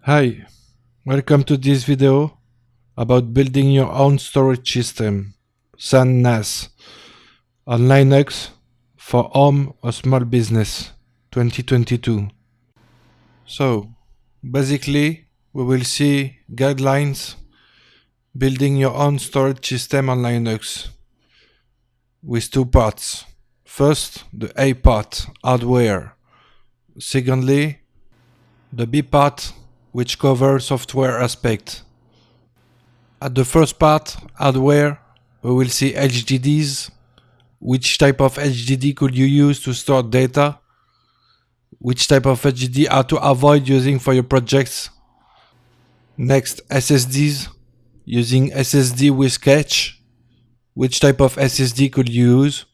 Hi, welcome to this video about building your own storage system, NAS, on Linux for home or small business, 2022. So, basically, we will see guidelines building your own storage system on Linux with two parts. First, the A part, hardware. Secondly, the B part, which covers software aspect. At the first part, hardware, we will see HDDs. Which type of HDD could you use to store data? Which type of HDD are to avoid using for your projects? Next, SSDs. Using SSD with cache. Which type of SSD could you use?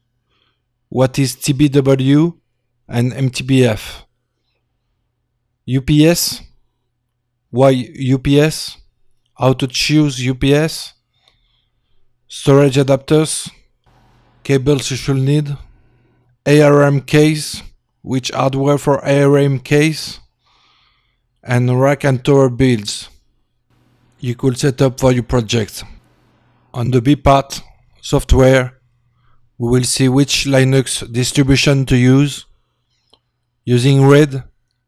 What is TBW and MTBF? UPS. Why UPS? How to choose UPS? Storage adapters. Cables you should need. ARM case. Which hardware for ARM case? And rack and tower builds you could set up for your project. On the B part, software, we will see which Linux distribution to use, using RAID,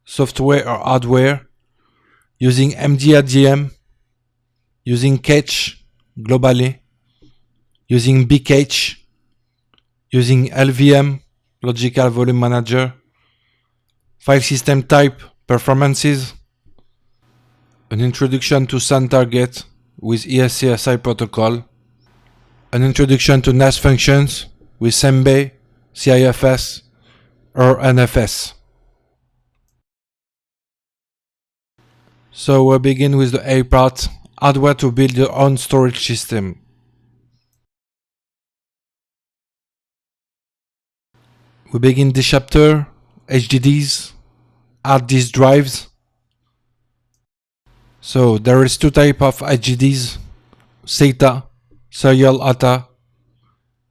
software or hardware, using mdadm, using cache globally, using bcache, using LVM, logical volume manager, file system type, performances, an introduction to SAN target with iSCSI protocol, an introduction to NAS functions with Samba, CIFS, or NFS. So we'll begin with the A part, hardware to build your own storage system. We begin this chapter, HDDs, hard disk drives. So there is two types of HDDs, SATA, serial ATA,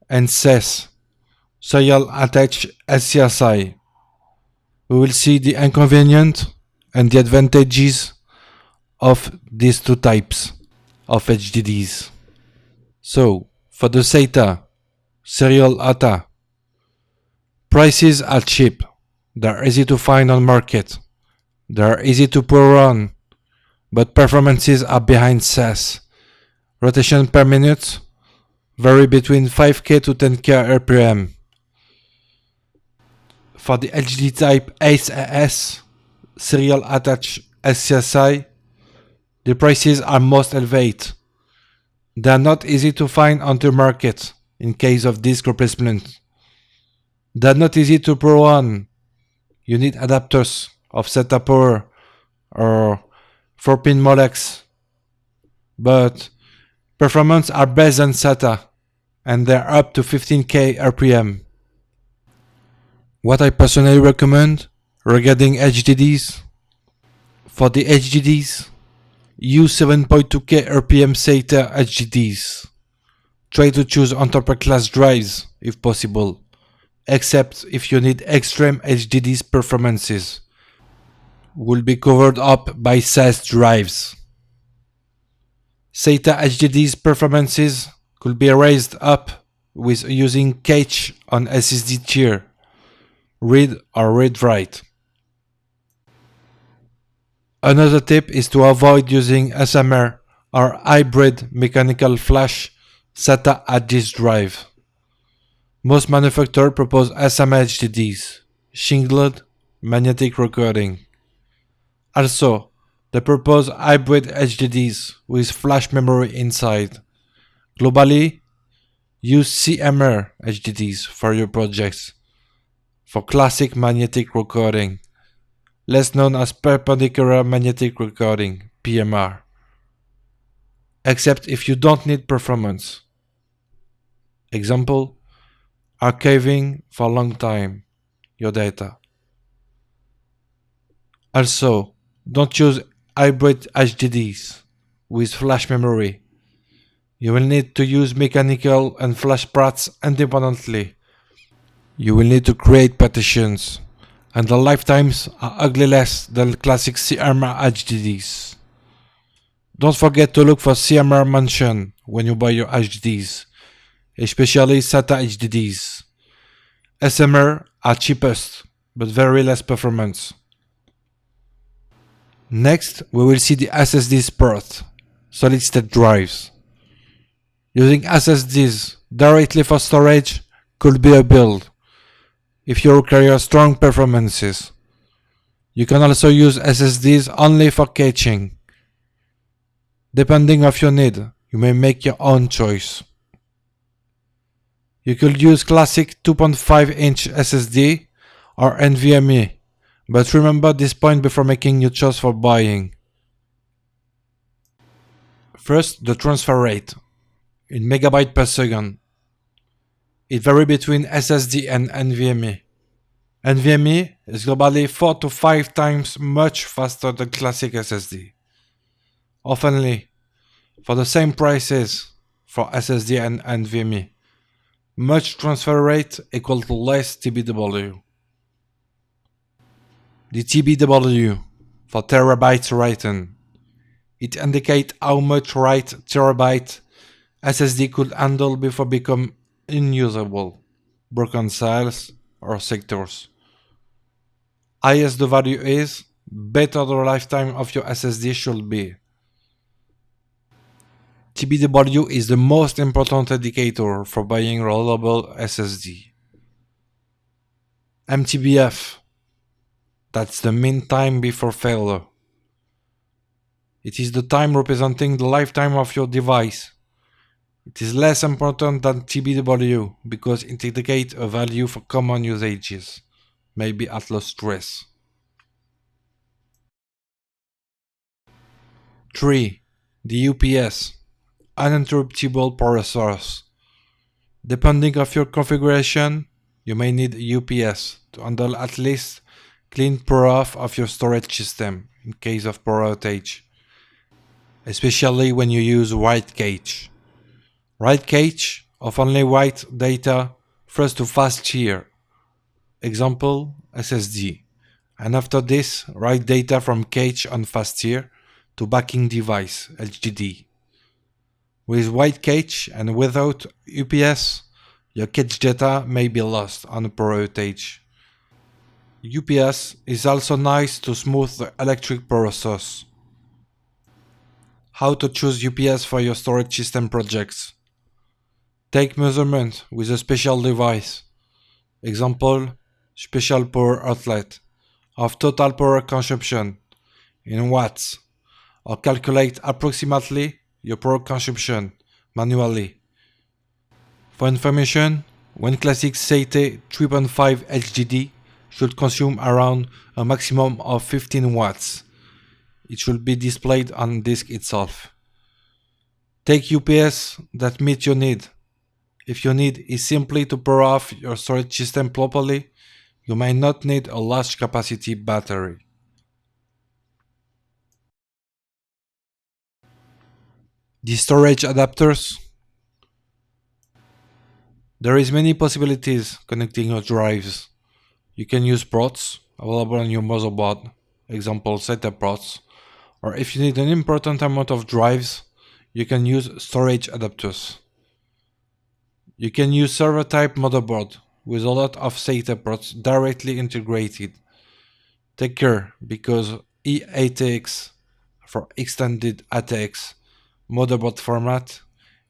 and SES, serial attached SCSI. We will see the inconvenience and the advantages of these two types of HDDs. So for the SATA, serial ATA, prices are cheap, they're easy to find on market, they're easy to power on, but performances are behind SES. Rotation per minute vary between 5K to 10K RPM. For the HDD type SAS, serial attached SCSI, the prices are most elevated. They are not easy to find on the market in case of disk replacement. They are not easy to power on. You need adapters of SATA power or 4-pin Molex. But performance are based on SATA and they're up to 15K RPM. What I personally recommend regarding HDDs, for the HDDs, use 7.2K RPM SATA HDDs. Try to choose enterprise class drives if possible, except if you need extreme HDDs performances. Will be covered up by SAS drives. SATA HDDs performances could be raised up with using cache on SSD tier, read or read write. Another tip is to avoid using SMR or hybrid mechanical flash SATA hard disk drive. Most manufacturers propose SMR HDDs, shingled magnetic recording. Also, they propose hybrid HDDs with flash memory inside. Globally, use CMR HDDs for your projects for classic magnetic recording, less known as perpendicular magnetic recording, PMR, except if you don't need performance. Example, archiving for a long time your data. Also, don't use hybrid HDDs with flash memory. You will need to use mechanical and flash paths independently. You will need to create partitions, and the lifetimes are ugly less than classic CMR HDDs. Don't forget to look for CMR mention when you buy your HDDs, especially SATA HDDs. SMR are cheapest, but very less performance. Next, we will see the SSDs part, solid state drives. Using SSDs directly for storage could be a build if you require strong performances. You can also use SSDs only for caching. Depending on your need, you may make your own choice. You could use classic 2.5-inch SSD or NVMe, but remember this point before making your choice for buying. First, the transfer rate in megabyte per second. It varies between SSD and NVMe. NVMe is globally 4 to 5 times much faster than classic SSD. Oftenly, for the same prices for SSD and NVMe, much transfer rate equal to less TBW. The TBW for terabytes written. It indicates how much write terabyte SSD could handle before become unusable, broken cells or sectors. Higher the value is, better the lifetime of your SSD should be. TBW is the most important indicator for buying reliable SSD. MTBF, that's the mean time before failure. It is the time representing the lifetime of your device. It is less important than TBW because it indicates a value for common usages, maybe at low stress. 3. The UPS, uninterruptible power source. Depending on your configuration, you may need UPS to handle at least clean power off of your storage system in case of power outage, especially when you use write cache. Write cache often write data first to fast tier, example SSD, and after this write data from cache on fast tier to backing device HDD. With write cache and without UPS, your cache data may be lost on a power outage. UPS is also nice to smooth the electric power source. How to choose UPS for your storage system projects. Take measurement with a special device, example, special power outlet, of total power consumption in watts, or calculate approximately your power consumption manually. For information, one classic SATA 3.5 HDD should consume around a maximum of 15 watts. It should be displayed on disk itself. Take UPS that meet your need. If your need is simply to power off your storage system properly, you may not need a large capacity battery. The storage adapters. There is many possibilities connecting your drives. You can use ports available on your motherboard, example SATA ports, or if you need an important amount of drives, you can use storage adapters. You can use server type motherboard with a lot of SATA ports directly integrated. Take care because eATX for extended ATX motherboard format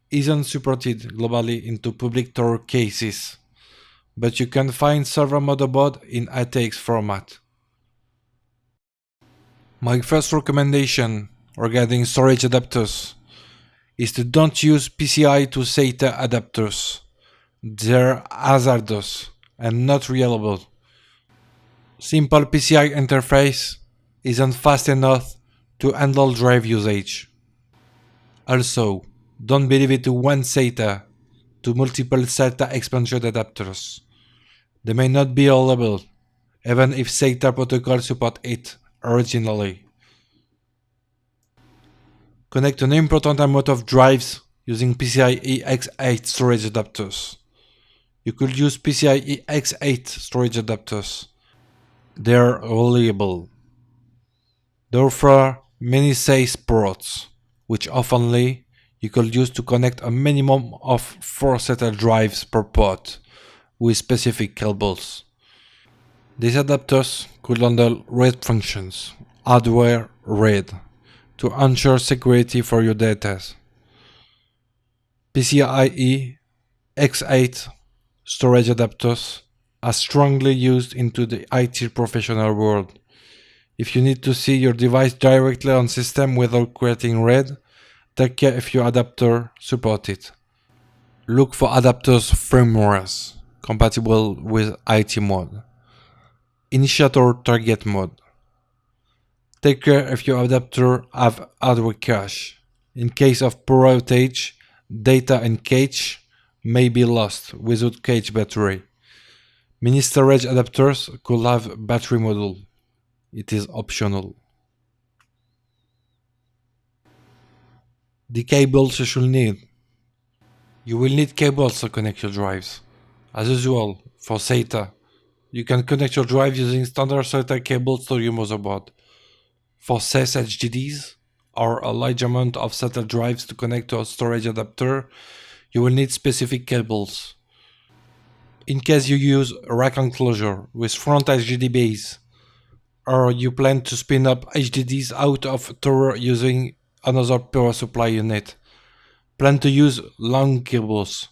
isn't supported globally into public Tor cases, but you can find server motherboard in ATX format. My first recommendation regarding storage adapters is to don't use PCI to SATA adapters. They're hazardous and not reliable. Simple PCI interface isn't fast enough to handle drive usage. Also, don't believe it to one SATA to multiple SATA expansion adapters. They may not be reliable, even if SATA protocol support it originally. Connect an important amount of drives using PCIe X8 storage adapters. You could use PCIe X8 storage adapters, They are reliable. They offer many SACE ports, which oftenly you could use to connect a minimum of 4 SATA drives per port with specific cables. These adapters could handle RAID functions, hardware RAID, to ensure security for your data. PCIe X8 storage adapters are strongly used into the IT professional world. If you need to see your device directly on system without creating RAID, take care if your adapter supports it. Look for adapters firmwares compatible with IT mode. Initiator target mode. Take care if your adapter have hardware cache. In case of poor outage, data and cache may be lost without cache battery. Mini storage adapters could have battery module. It is optional. The cables you should need. You will need cables to connect your drives. As usual, for SATA, you can connect your drive using standard SATA cables to your motherboard. For CIFS HDDs, or a large amount of SATA drives to connect to a storage adapter, you will need specific cables. In case you use a rack enclosure with front HDD base, or you plan to spin up HDDs out of tower using another power supply unit, plan to use long cables.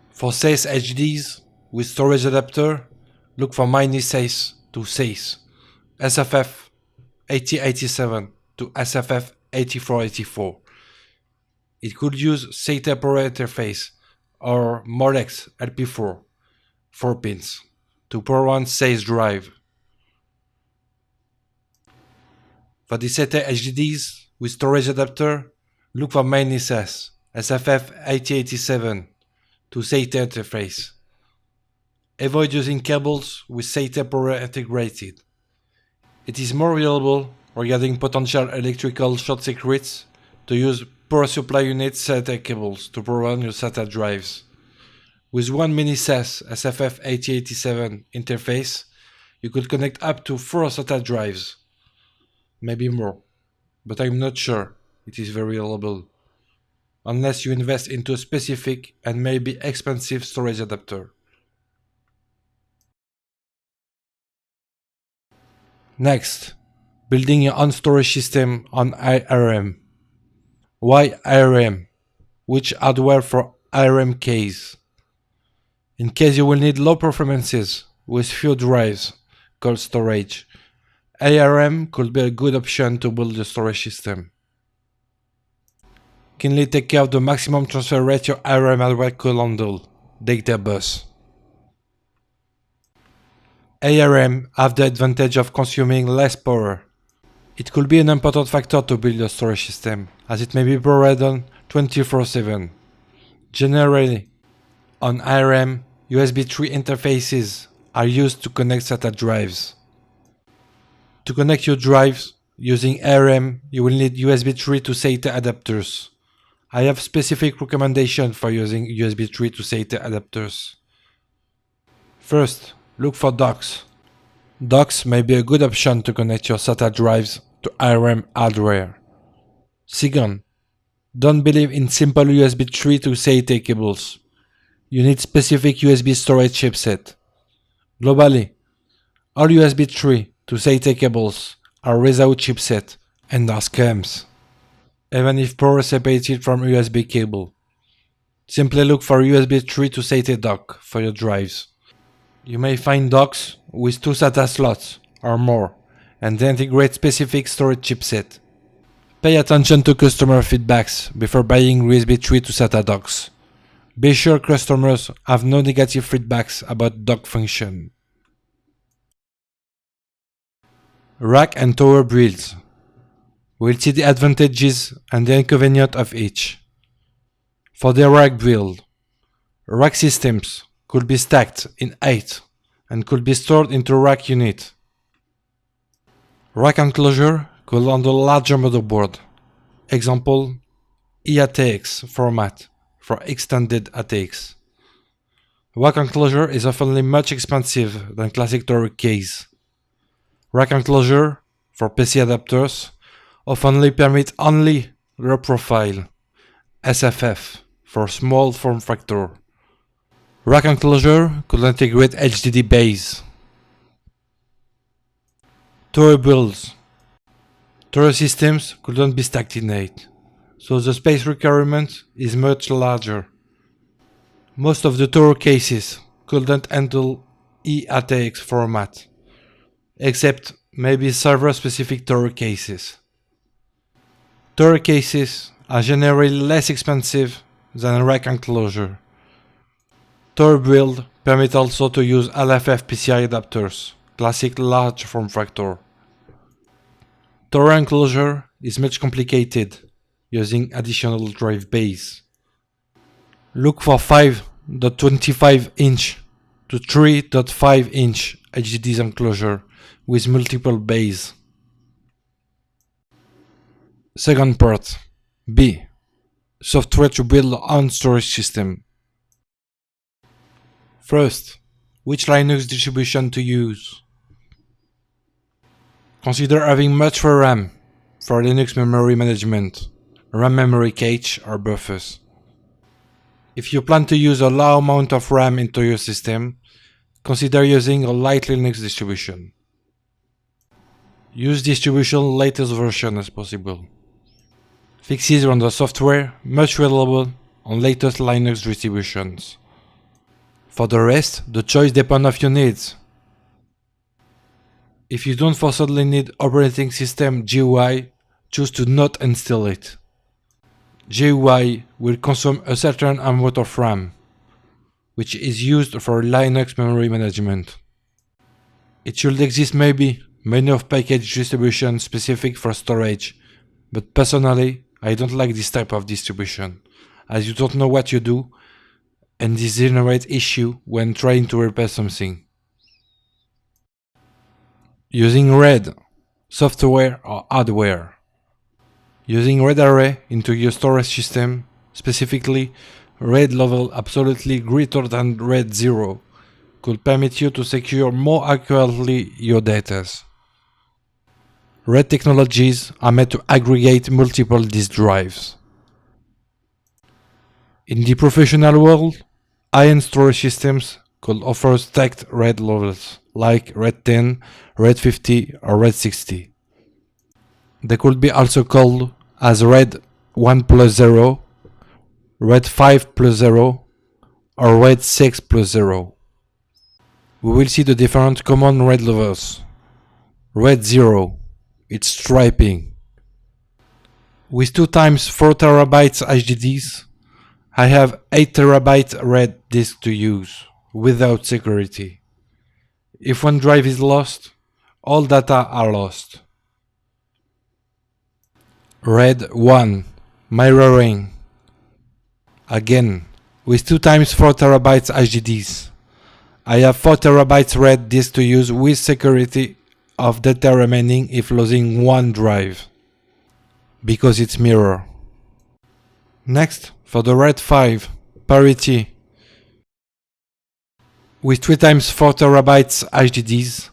For SACE HDDs with storage adapter, look for mini SACE to SACE, SFF 8087 to SFF 8484. It could use SATA Power Interface or Molex LP4 4 pins to power on SACE drive. For the SATA HDDs with storage adapter, look for mini SACE SFF 8087 to SATA interface. Avoid using cables with SATA power integrated. It is more reliable regarding potential electrical short circuits to use power supply unit SATA cables to power on your SATA drives. With one mini SAS SFF 8087 interface, you could connect up to 4 SATA drives, maybe more, but I'm not sure it is very reliable, unless you invest into a specific and maybe expensive storage adapter. Next, building your own storage system on IRM. Why IRM? Which hardware for IRM case? In case you will need low performances with few drives, called storage, ARM could be a good option to build your storage system. Kindly take care of the maximum transfer rate your IRM hardware could handle, data bus. ARM have the advantage of consuming less power. It could be an important factor to build your storage system, as it may be powered on 24/7. Generally, on ARM, USB 3 interfaces are used to connect SATA drives. To connect your drives using ARM, you will need USB 3 to SATA adapters. I have specific recommendations for using USB 3 to SATA adapters. First, look for docks. Docks may be a good option to connect your SATA drives to ARM hardware. Second, don't believe in simple USB 3 to SATA cables. You need specific USB storage chipset. Globally, all USB 3 to SATA cables are without chipset and are scams, even if power separated from USB cable. Simply look for USB 3 to SATA dock for your drives. You may find docks with 2 SATA slots or more, and they integrate specific storage chipset. Pay attention to customer feedbacks before buying USB 3 to SATA docks. Be sure customers have no negative feedbacks about dock function. Rack and tower builds. We'll see the advantages and the inconvenience of each. For the rack build, rack systems could be stacked in 8 and could be stored into rack unit. Rack enclosure could handle larger motherboard. Example, eATX format for extended ATX. Rack enclosure is often much expensive than classic Tor case. Rack enclosure for PC adapters often permit only low profile SFF for small form factor. Rack enclosure could integrate HDD bays. Tor builds. Tor systems couldn't be stacked in 8, so the space requirement is much larger. Most of the Tor cases couldn't handle eATX format, except maybe server-specific Tor cases. Tor cases are generally less expensive than rack enclosure. Tor build permit also to use LFF PCI adapters, classic large form factor. Tor enclosure is much complicated, using additional drive bays. Look for 5.25 inch to 3.5 inch HDDs enclosure with multiple bays. Second part, B. Software to build on storage system. First, which Linux distribution to use? Consider having much RAM for Linux memory management, RAM memory cache or buffers. If you plan to use a low amount of RAM into your system, consider using a light Linux distribution. Use distribution latest version as possible. Fixes on the software much available on latest Linux distributions. For the rest, the choice depends on your needs. If you don't forcibly need operating system GUI, choose to not install it. GUI will consume a certain amount of RAM, which is used for Linux memory management. It should exist maybe many of package distribution specific for storage, but personally I don't like this type of distribution, as you don't know what you do and this generates issue when trying to repair something. Using RAID, software or hardware. Using RAID array into your storage system, specifically RAID level absolutely greater than RAID 0, could permit you to secure more accurately your data. RAID technologies are made to aggregate multiple disk drives. In the professional world, high-end storage systems could offer stacked RAID levels like RAID 10, RAID 50 or RAID 60. They could be also called as RAID 1 plus 0, RAID 5 plus 0 or RAID 6 plus 0. We will see the different common RAID levels. RAID 0, it's striping. With 2 times 4 terabytes HDDs, I have 8 terabyte RAID disk to use without security. If one drive is lost, all data are lost. RAID 1, mirroring. Again, with 2 times 4 terabytes HDDs, I have 4 terabytes RAID disk to use with security of data remaining if losing one drive, because it's mirror. Next, for the RAID 5, parity. With 3 times 4 terabytes HDDs,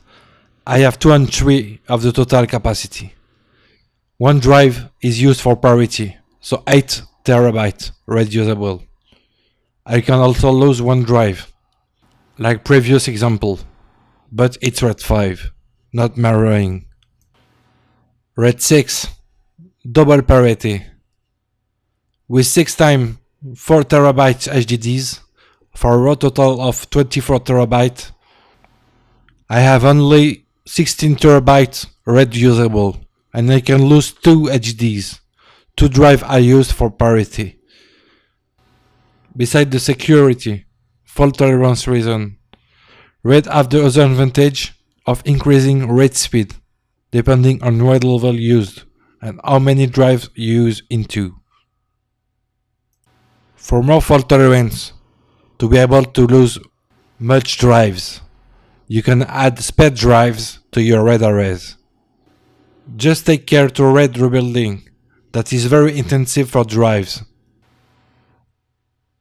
I have 2 and 3 of the total capacity. One drive is used for parity, so 8 terabytes RAID usable. I can also lose one drive, like previous example, but it's RAID 5, not mirroring. RAID 6, double parity. With 6 times 4 terabytes HDDs, for a total of 24 terabytes, I have only 16 terabytes RAID usable, and I can lose 2 HDDs, 2 drives I used for parity. Besides the security, fault tolerance reason, RAID have the other advantage of increasing RAID speed, depending on RAID level used and how many drives you use into. For more fault tolerance, to be able to lose much drives, you can add spare drives to your RAID arrays. Just take care to RAID rebuilding, that is very intensive for drives.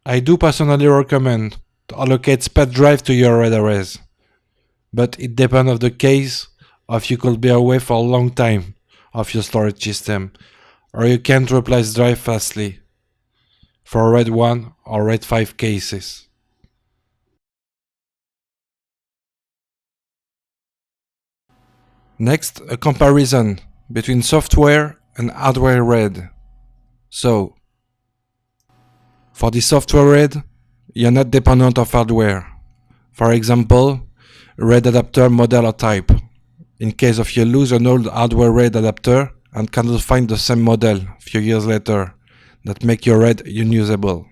I do personally recommend to allocate spare drive to your RAID arrays. But it depends on the case of you could be away for a long time of your storage system, or you can't replace drive fastly for RAID 1 or RAID 5 cases. Next, a comparison between software and hardware RAID. So, for the software RAID, you're not dependent of hardware. For example, RAID adapter model or type. In case of you lose an old hardware RAID adapter and cannot find the same model a few years later, that make your RAID unusable.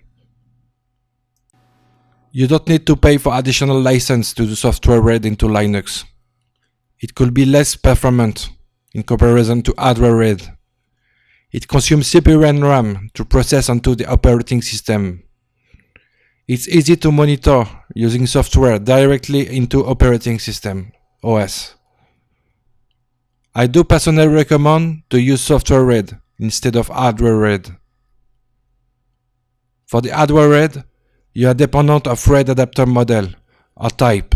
You don't need to pay for additional license to the software RAID into Linux. It could be less performant in comparison to hardware RAID. It consumes CPU and RAM to process onto the operating system. It's easy to monitor using software directly into operating system, OS. I do personally recommend to use software RAID instead of hardware RAID. For the hardware RAID, you are dependent of RAID adapter model or type.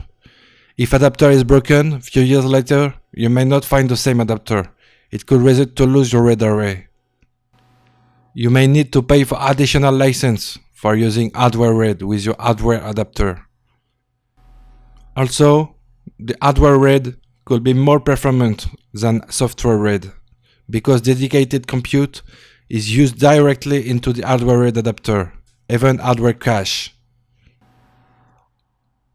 If adapter is broken, a few years later, you may not find the same adapter. It could result to lose your RAID array. You may need to pay for additional license for using hardware RAID with your hardware adapter. Also, the hardware RAID could be more performant than software RAID because dedicated compute is used directly into the hardware RAID adapter, even hardware cache.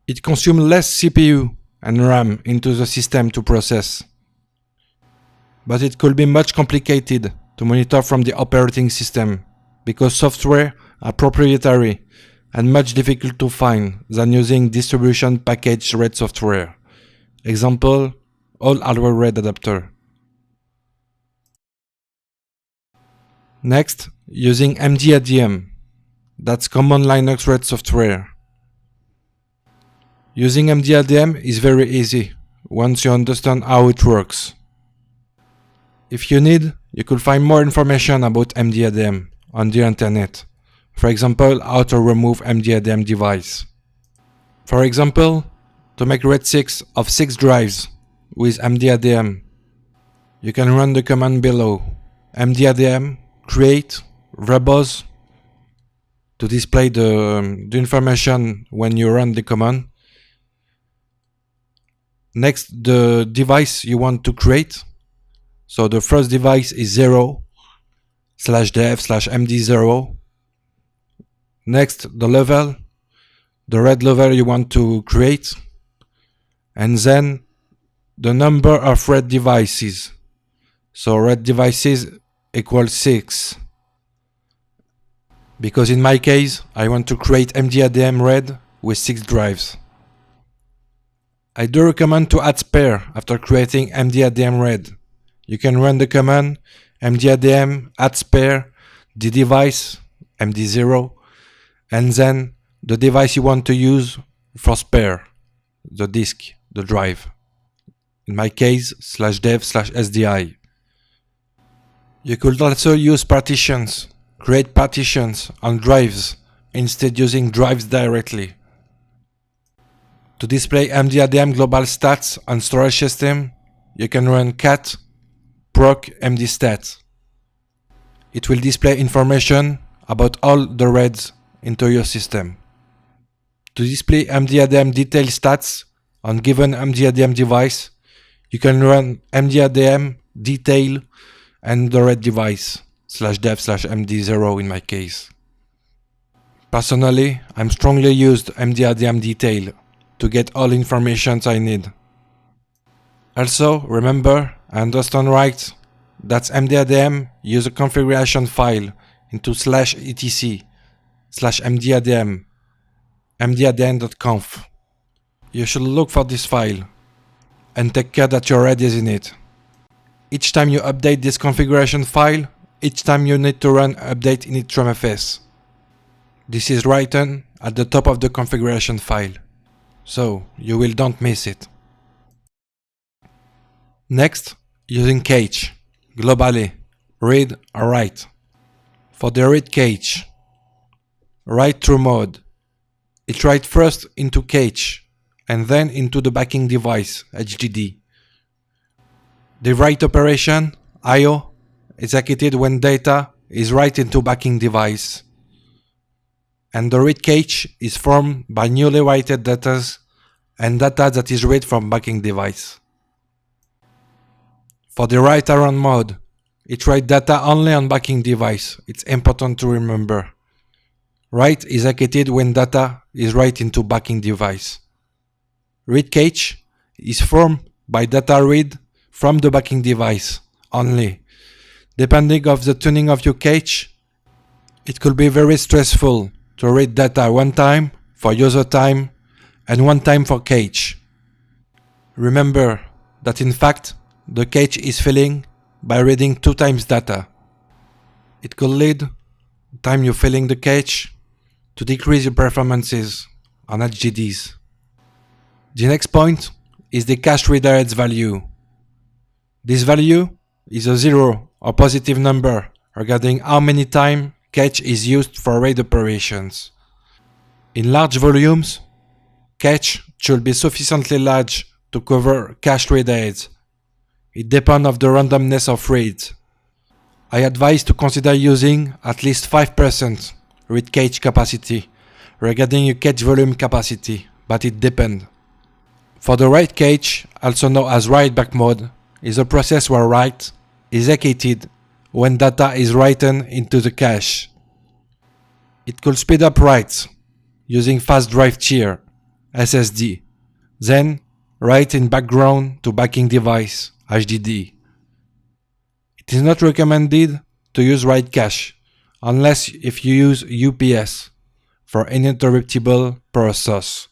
It consumes less CPU and RAM into the system to process, but it could be much complicated to monitor from the operating system because software are proprietary and much difficult to find than using distribution package RAID software. Example, all hardware RAID adapter. Next, using mdadm. That's common Linux RAID software. Using mdadm is very easy once you understand how it works. If you need, you could find more information about mdadm on the internet. For example, how to remove mdadm device. For example, to make RAID 6 of 6 drives with mdadm, you can run the command below: mdadm create verbose to display the information when you run the command. Next, the device you want to create. So the first device is 0/dev/md0. Next, the level, the RAID level you want to create, and then the number of RAID devices. So RAID devices equals 6. Because in my case, I want to create mdadm RAID with 6 drives. I do recommend to add spare after creating mdadm RAID. You can run the command mdadm add spare the device md0 and then the device you want to use for spare, the disk, the drive. In my case, /dev/sdi. You could also use partitions, create partitions on drives instead using drives directly. To display mdadm global stats on storage system, you can run cat proc mdstat. It will display information about all the RAIDs into your system. To display mdadm detailed stats on given mdadm device, you can run mdadm detail and the RAID device /dev/md0 in my case. Personally, I'm strongly used mdadm detail to get all information I need. Also, remember, I understand right, that mdadm use a configuration file into /etc/mdadm mdadm.conf. You should look for this file and take care that your RAID is in it. Each time you update this configuration file, each time you need to run update init_rumfs. This is written at the top of the configuration file, so you will don't miss it. Next, using cache, globally, read or write. For the read cache, write through mode. It writes first into cache and then into the backing device, HDD. The write operation, I/O, is executed when data is write into backing device. And the read cache is formed by newly written data and data that is read from backing device. For the write around mode, it writes data only on backing device. It's important to remember. Write is executed when data is write into backing device. Read cache is formed by data read from the backing device only. Depending on the tuning of your cache, it could be very stressful to read data one time for user time and one time for cache. Remember that in fact, the cache is filling by reading 2 times data. It could lead, time you're filling the cache, to decrease your performances on HDDs. The next point is the cache redirect value. This value is a 0 or positive number regarding how many times cache is used for RAID operations. In large volumes, cache should be sufficiently large to cover cache redirects. It depends on the randomness of reads. I advise to consider using at least 5% read cache capacity regarding your cache volume capacity, but it depends. For the write cache, also known as write back mode, is a process where write is executed when data is written into the cache. It could speed up writes using fast drive tier, SSD, then write in background to backing device, HDD. It is not recommended to use write cache unless if you use UPS for uninterruptible power source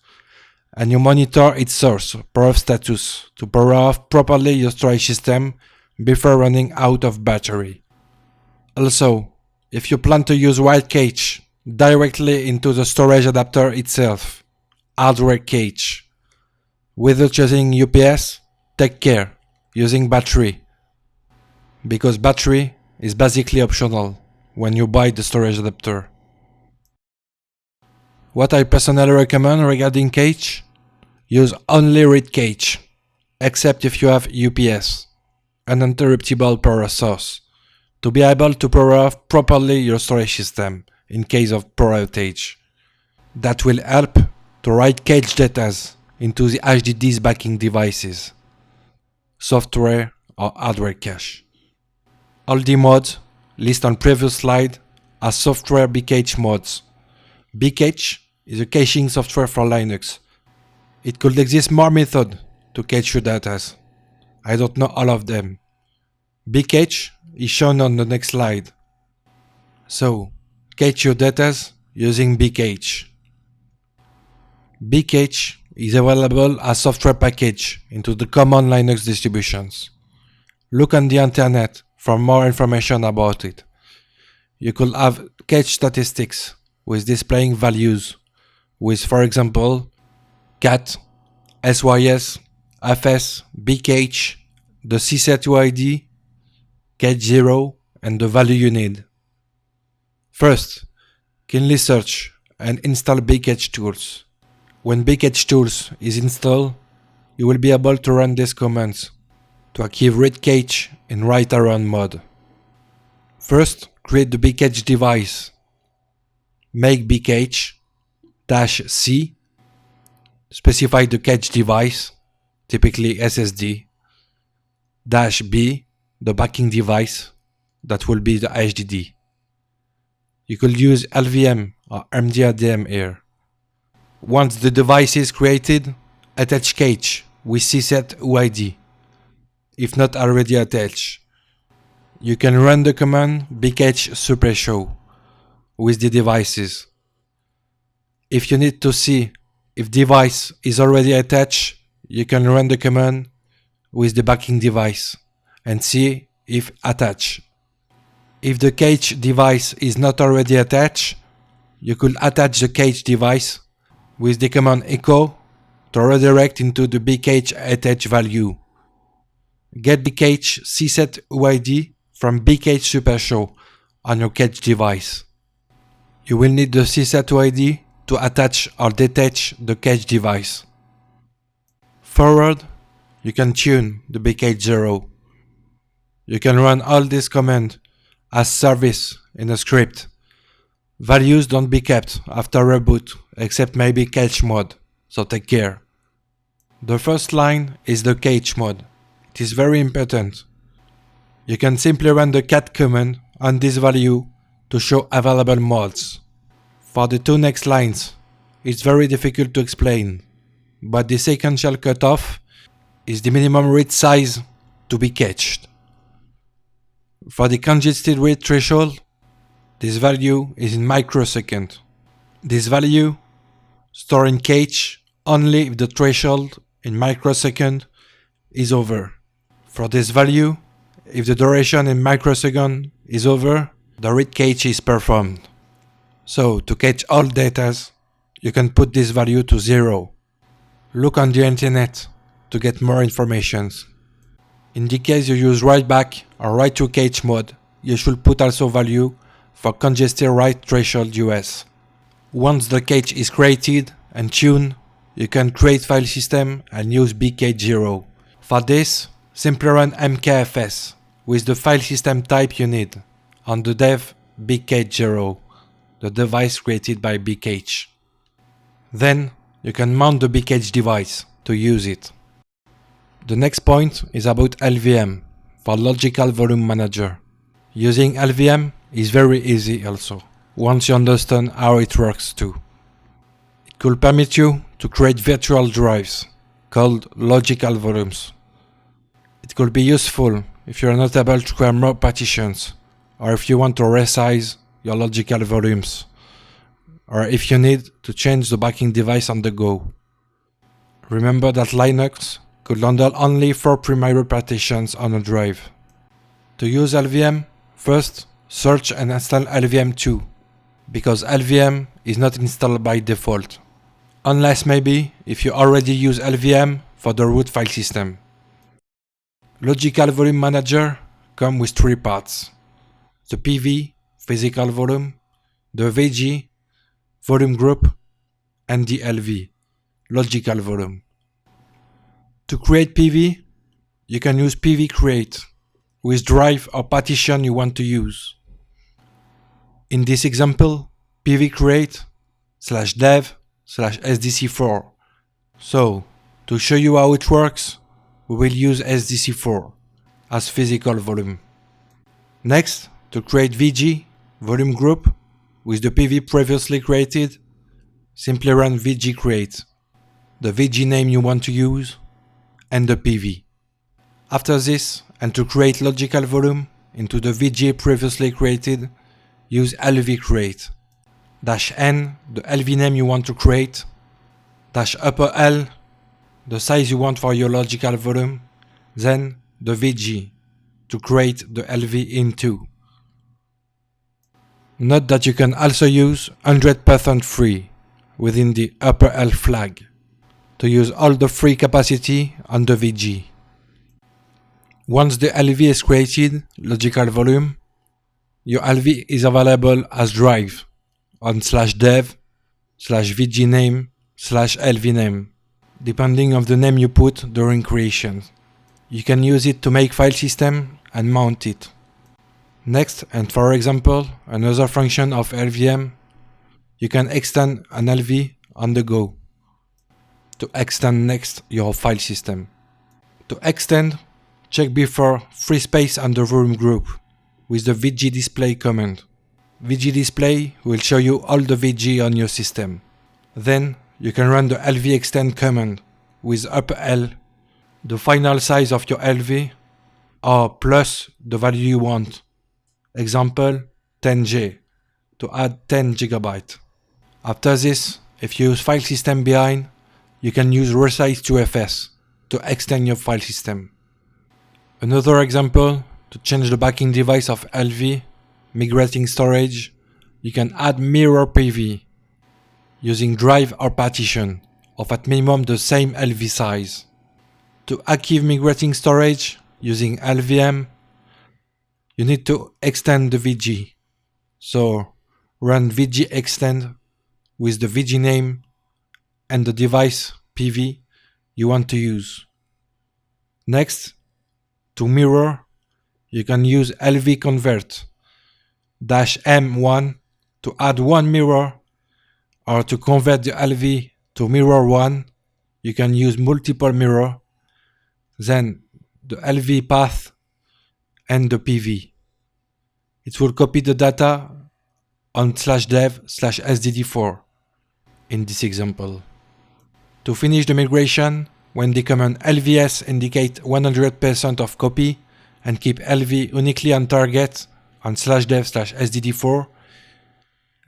and you monitor its source power status to power off properly your storage system before running out of battery. Also, if you plan to use write cache directly into the storage adapter itself, hardware cache, without using UPS, take care using battery, because battery is basically optional when you buy the storage adapter. What I personally recommend regarding cache, use only read cache, except if you have UPS, uninterruptible power source, to be able to power off properly your storage system in case of power outage. That will help to write cache data into the HDD's backing devices, software or hardware cache. All the mods listed on previous slide are software bcache mods. Bcache is a caching software for Linux. It could exist more methods to cache your data. I don't know all of them. Bcache is shown on the next slide. So, cache your data using bcache. Bcache is available as software package into the common Linux distributions. Look on the internet for more information about it. You could have cache statistics with displaying values with, for example, cat, SYS, FS, bcache, the CIFS UID, cache 0, and the value you need. First, kindly search and install bcache tools. When bcache tools is installed, you will be able to run these commands to achieve read cache in write around mode. First, create the bcache device. Make bcache -c, specify the cache device, typically SSD, -b, the backing device, that will be the HDD. You could use LVM or mdadm here. Once the device is created, attach cache with CIFS UID, if not already attached. You can run the command bcache super show with the devices. If you need to see if device is already attached, you can run the command with the backing device and see if attached. If the cache device is not already attached, you could attach the cache device with the command echo to redirect into the bcache attach value. Get bcache CIFS UID from bcache super show on your cache device. You will need the CIFS UID to attach or detach the cache device. Forward, you can tune the bcache 0. You can run all these commands as service in a script. Values don't be kept after reboot, except maybe cache mode, so take care. The first line is the cache mode. It is very important. You can simply run the cat command on this value to show available modes. For the two next lines, it's very difficult to explain, but the sequential cutoff is the minimum read size to be cached. For the congested read threshold, this value is in microsecond. This value store in cache only if the threshold in microsecond is over. For this value, if the duration in microsecond is over, the read cache is performed. So to cache all data, you can put this value to 0. Look on the internet to get more information. In the case you use write back or write to cache mode, you should put also value for congested write threshold US. Once the cache is created and tuned, you can create file system and use bcache 0. For this, simply run mkfs with the file system type you need on the dev bcache 0, the device created by bcache. Then you can mount the bcache device to use it. The next point is about LVM for Logical Volume Manager. Using LVM is very easy also, once you understand how it works too. It could permit you to create virtual drives called logical volumes. It could be useful if you are not able to create more partitions, or if you want to resize your logical volumes, or if you need to change the backing device on the go. Remember that Linux could handle only 4 primary partitions on a drive. To use LVM, first search and install LVM2, because LVM is not installed by default, unless maybe if you already use LVM for the root file system. Logical Volume Manager comes with 3 parts: the PV, physical volume, the VG, volume group, and the LV, logical volume. To create PV, you can use PV create with drive or partition you want to use. In this example, PV create /dev/SDC4. So, to show you how it works, we will use SDC4 as physical volume. Next, to create VG, volume group, with the PV previously created, simply run VG create, the VG name you want to use, and the PV. After this, and to create logical volume into the VG previously created, use LV create, -n, the LV name you want to create, -L, the size you want for your logical volume, then the VG, to create the LV into. Note that you can also use 100% free within the L flag to use all the free capacity on the VG. Once the LV is created, logical volume, your LV is available as drive on /dev/VG name/LV name, depending on the name you put during creation. You can use it to make file system and mount it. Next, and for example, another function of LVM, you can extend an LV on the go to extend next your file system. To extend, check before free space on the volume group with the VG display command. VG display will show you all the VG on your system. Then you can run the LV extend command with L, the final size of your LV, or plus the value you want. Example 10G, to add 10 GB. After this, if you use file system behind, you can use resize CIFS to extend your file system. Another example, to change the backing device of LV, migrating storage, you can add mirror PV using drive or partition of at minimum the same LV size. To active migrating storage using LVM, you need to extend the VG. So run VG extend with the VG name and the device PV you want to use. Next, to mirror, you can use LV convert -M1 to add one mirror, or to convert the LV to mirror 1, you can use multiple mirror, then the LV path and the PV. It will copy the data on /dev/SDD4 in this example. To finish the migration, when the command LVS indicate 100% of copy and keep LV uniquely on target on /dev/SDD4,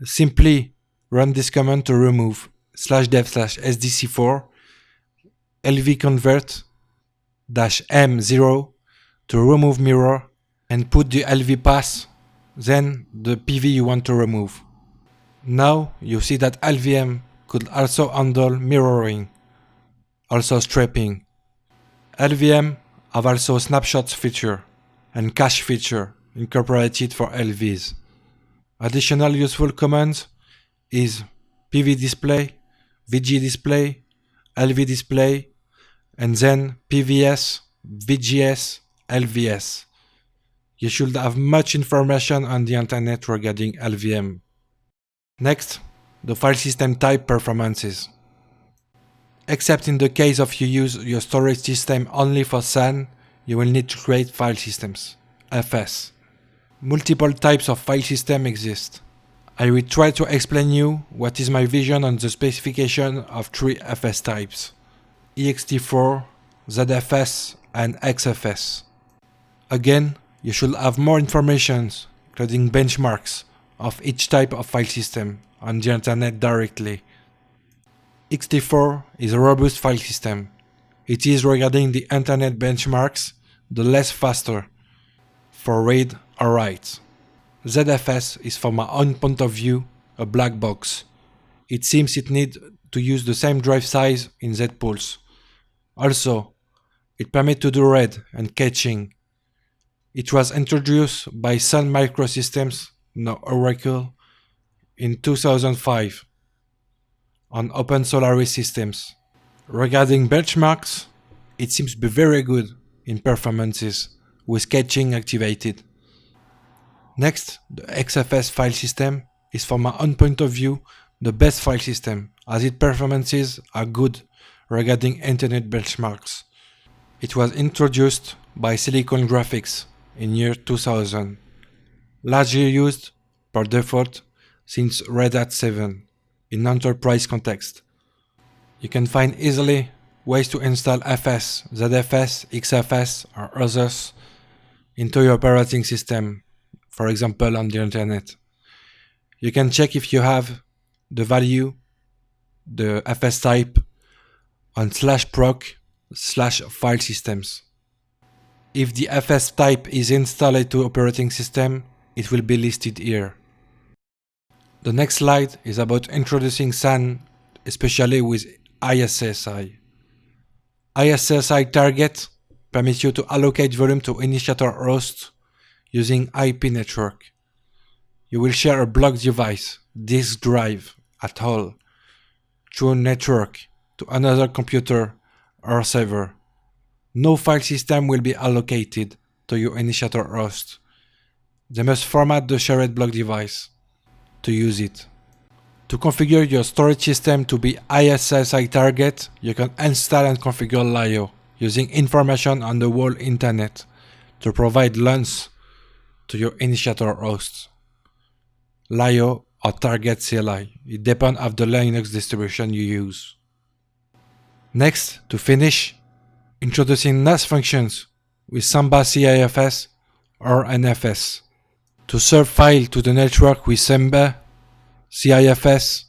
simply run this command to remove /dev/SDC4 LV convert -M0 to remove mirror and put the LV path, then the PV you want to remove. Now you see that LVM could also handle mirroring, also stripping. LVM have also snapshots feature and cache feature incorporated for LVs. Additional useful commands is PV display, VG display, LV display, and then PVS, VGS, LVS. You should have much information on the internet regarding LVM. Next, the file system type performances. Except in the case of you use your storage system only for SAN, you will need to create file systems, FS. Multiple types of file system exist. I will try to explain you what is my vision on the specification of 3 FS types: ext4, ZFS, and XFS. Again, you should have more information, including benchmarks, of each type of file system on the internet directly. ext4 is a robust file system. It is, regarding the internet benchmarks, the less faster for read or write. ZFS is, from my own point of view, a black box. It seems it needs to use the same drive size in ZPulse. Also, it permits to do read and caching. It was introduced by Sun Microsystems, now Oracle, in 2005 on Open Solaris systems. Regarding benchmarks, it seems to be very good in performances with caching activated. Next, the XFS file system is, from my own point of view, the best file system, as its performances are good regarding internet benchmarks. It was introduced by Silicon Graphics in year 2000, largely used per default since Red Hat 7 in enterprise context. You can find easily ways to install FS, ZFS, XFS, or others into your operating system, for example on the internet. You can check if you have the value, the FS type, on /proc/file systems. If the FS type is installed to operating system, it will be listed here. The next slide is about introducing SAN, especially with iSCSI. iSCSI target permits you to allocate volume to initiator host using IP network. You will share a block device, disk drive, at all, through a network to another computer or server. No file system will be allocated to your initiator host. They must format the shared block device to use it. To configure your storage system to be iSCSI target, you can install and configure LIO using information on the whole internet to provide LUNs to your initiator hosts. LIO or target CLI, it depends on the Linux distribution you use. Next, to finish, introducing NAS functions with Samba CIFS or NFS. To serve file to the network with Samba CIFS,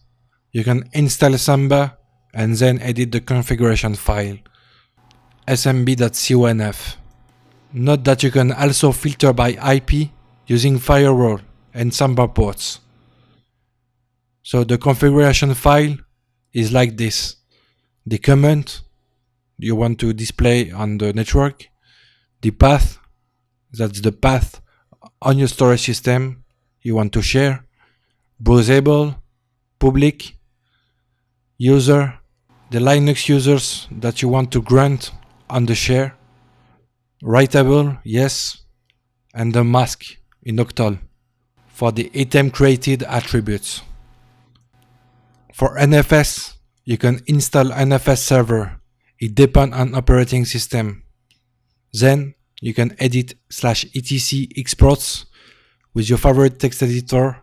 you can install Samba and then edit the configuration file, smb.conf. Note that you can also filter by IP using firewall and Samba ports. So the configuration file is like this: the command you want to display on the network, the path, that's the path on your storage system you want to share, browsable, public, User, the Linux users that you want to grant on the share. Writable, yes, and the mask in Octal for the item created attributes. For NFS, you can install NFS server. It depends on operating system. Then you can edit /etc exports with your favorite text editor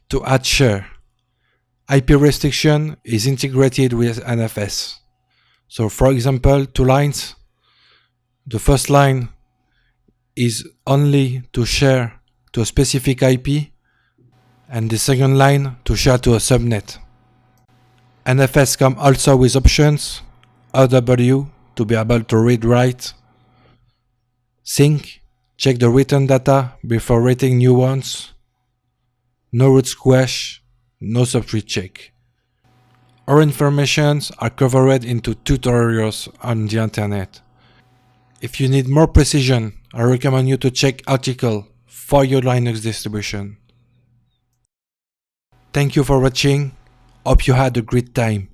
to add share. IP restriction is integrated with NFS. So for example, 2 lines. The first line is only to share to a specific IP, and the second line to share to a subnet. NFS comes also with options, OW to be able to read-write, sync, check the written data before writing new ones, no root squash, no subtree check. Our informations are covered into tutorials on the internet. If you need more precision, I recommend you to check article for your Linux distribution. Thank you for watching. Hope you had a great time.